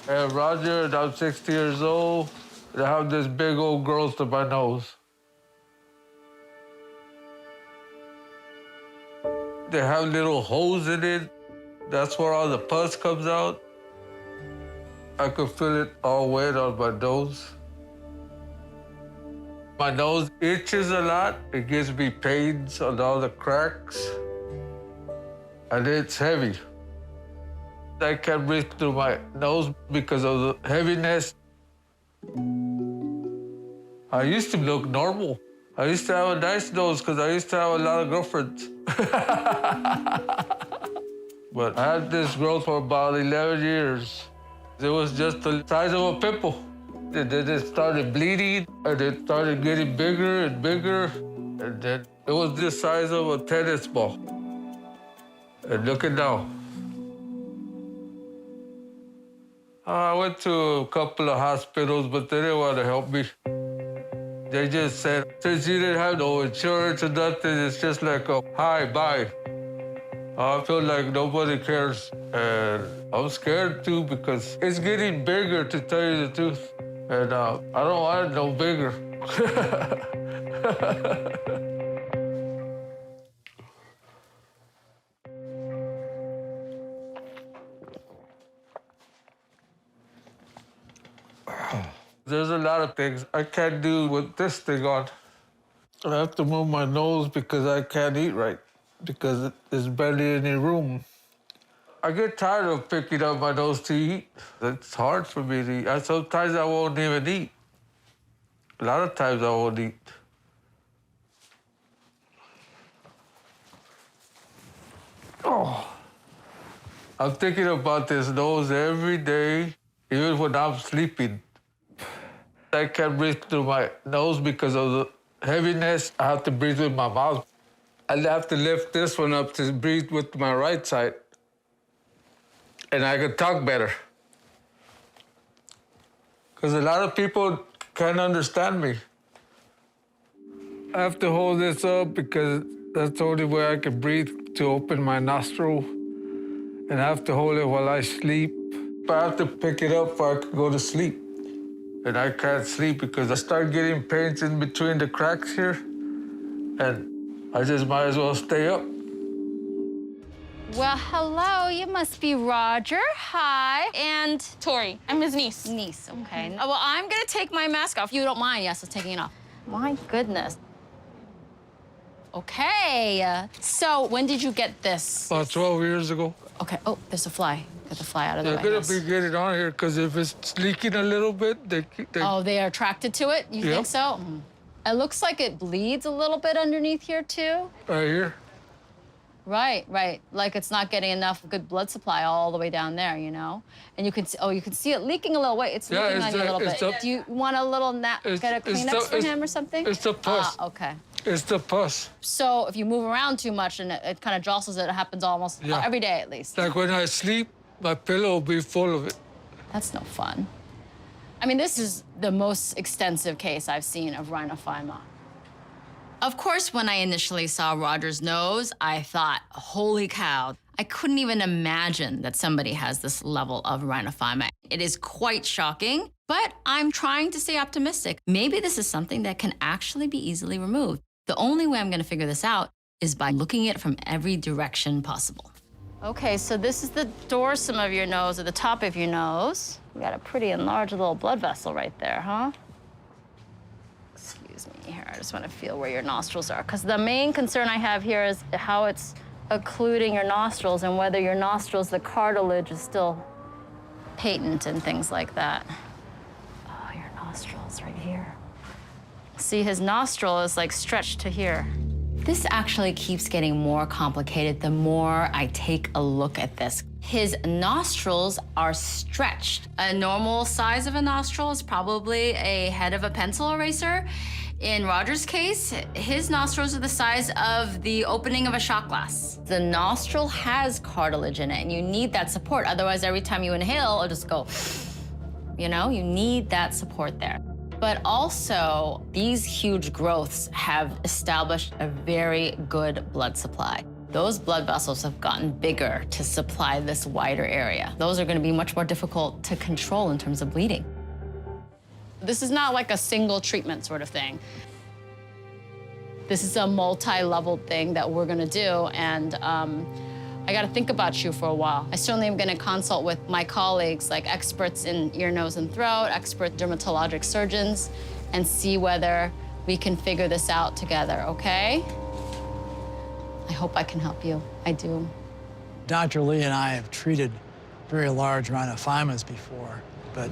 And Roger, and I'm 60 years old, and I have this big old growth in my nose. They have little holes in it. That's where all the pus comes out. I could feel it all wet on my nose. My nose itches a lot. It gives me pains on all the cracks. And it's heavy. I can't breathe through my nose because of the heaviness. I used to look normal. I used to have a nice nose because I used to have a lot of girlfriends. But I had this growth for about 11 years. It was just the size of a pimple. And then it started bleeding, and it started getting bigger and bigger. And then it was the size of a tennis ball. And look at now. I went to a couple of hospitals, but they didn't want to help me. They just said, since you didn't have no insurance or nothing, it's just like a hi, bye. I feel like nobody cares. And I'm scared too because it's getting bigger, to tell you the truth. And I don't want it no bigger. There's a lot of things I can't do with this thing on. I have to move my nose because I can't eat right, because there's barely any room. I get tired of picking up my nose to eat. It's hard for me to eat. Sometimes I won't even eat. A lot of times I won't eat. Oh. I'm thinking about this nose every day, even when I'm sleeping. I can't breathe through my nose because of the heaviness. I have to breathe with my mouth. I have to lift this one up to breathe with my right side. And I can talk better. Because a lot of people can't understand me. I have to hold this up because that's the only way I can breathe, to open my nostril. And I have to hold it while I sleep. I have to pick it up or I can go to sleep. And I can't sleep because I start getting pains in between the cracks here. And I just might as well stay up. Well, hello, you must be Roger. Hi. And Tori, I'm his niece. Niece, okay. Well, I'm gonna take my mask off. You don't mind, yes, I'm taking it off. My goodness. Okay, so when did you get this? About 12 years ago. Okay, oh, there's a fly. Get the fly out of the way. They're gonna be getting on here because if it's leaking a little bit, they Oh, they are attracted to it? You think so? It looks like it bleeds a little bit underneath here, too. Right here. Right, right. Like it's not getting enough good blood supply all the way down there, you know? And you can see, you can see it leaking a little way. It's leaking on you a little bit. Do you want a little get a Kleenex for him or something? It's the pus. Ah, okay. It's the pus. So if you move around too much and it kind of jostles it, it happens almost every day at least. Like when I sleep, my pillow will be full of it. That's no fun. I mean, this is the most extensive case I've seen of Rhinophyma. Of course, when I initially saw Roger's nose, I thought, holy cow, I couldn't even imagine that somebody has this level of Rhinophyma. It is quite shocking, but I'm trying to stay optimistic. Maybe this is something that can actually be easily removed. The only way I'm gonna figure this out is by looking at it from every direction possible. Okay, so this is the dorsum of your nose, or the top of your nose. You got a pretty enlarged little blood vessel right there, huh? Excuse me here, I just want to feel where your nostrils are, because the main concern I have here is how it's occluding your nostrils and whether your nostrils, the cartilage is still patent and things like that. Oh, your nostrils right here. See, his nostril is like stretched to here. This actually keeps getting more complicated the more I take a look at this. His nostrils are stretched. A normal size of a nostril is probably a head of a pencil eraser. In Roger's case, his nostrils are the size of the opening of a shot glass. The nostril has cartilage in it, and you need that support. Otherwise, every time you inhale, it'll just go, you know? You need that support there. But also, these huge growths have established a very good blood supply. Those blood vessels have gotten bigger to supply this wider area. Those are going to be much more difficult to control in terms of bleeding. This is not like a single treatment sort of thing. This is a multi-leveled thing that we're going to do, and I got to think about you for a while. I certainly am going to consult with my colleagues, like experts in ear, nose, and throat, expert dermatologic surgeons, and see whether we can figure this out together, okay? I hope I can help you. I do. Dr. Lee and I have treated very large rhinophymas before, but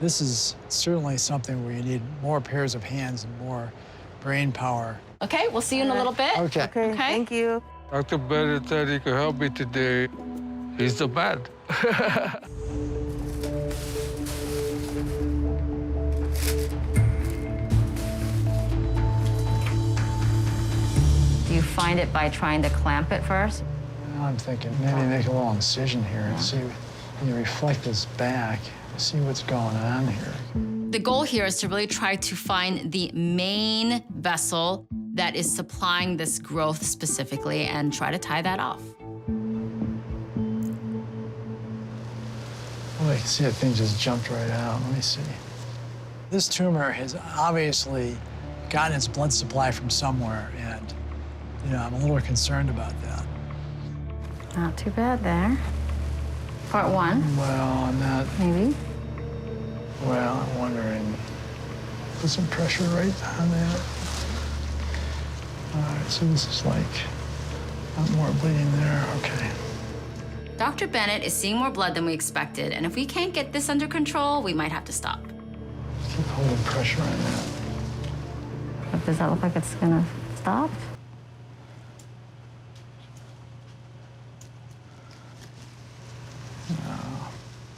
this is certainly something where you need more pairs of hands and more brain power. Okay, we'll see you in a little bit. Okay. Okay, thank you. Dr. Bennett said he could help me today. He's the man. Do you find it by trying to clamp it first? I'm thinking maybe make a little incision here and see, when you reflect this back, see what's going on here. The goal here is to really try to find the main vessel that is supplying this growth specifically and try to tie that off. Well, I can see that thing just jumped right out. Let me see. This tumor has obviously gotten its blood supply from somewhere, and I'm a little concerned about that. Not too bad there. Part one, Well, I'm not. maybe. Well, I'm wondering. Put some pressure right on that. All right, so this is like not more bleeding there. Okay. Dr. Bennett is seeing more blood than we expected, and if we can't get this under control, we might have to stop. Keep holding pressure on that. But does that look like it's gonna stop?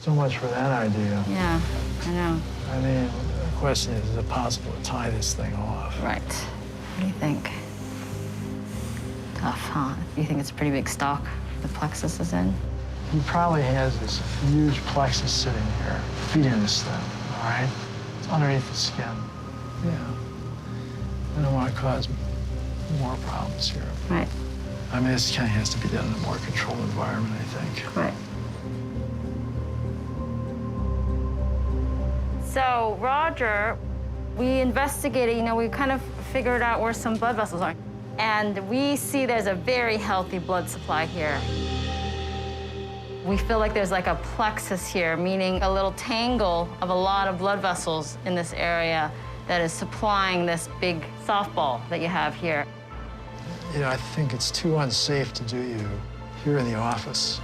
So much for that idea. Yeah, I know. I mean, the question is it possible to tie this thing off? Right. What do you think? Tough, huh? You think it's a pretty big stalk the plexus is in? He probably has this huge plexus sitting here, feeding this thing, all right? It's underneath the skin. Yeah. I don't want to cause more problems here. Right. I mean, this kind of has to be done in a more controlled environment, I think. Right. So, Roger, we investigated, we kind of figured out where some blood vessels are. And we see there's a very healthy blood supply here. We feel like there's like a plexus here, meaning a little tangle of a lot of blood vessels in this area that is supplying this big softball that you have here. I think it's too unsafe to do you here in the office.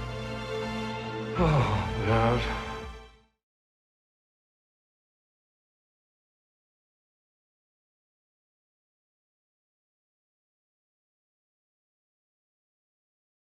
Oh, God.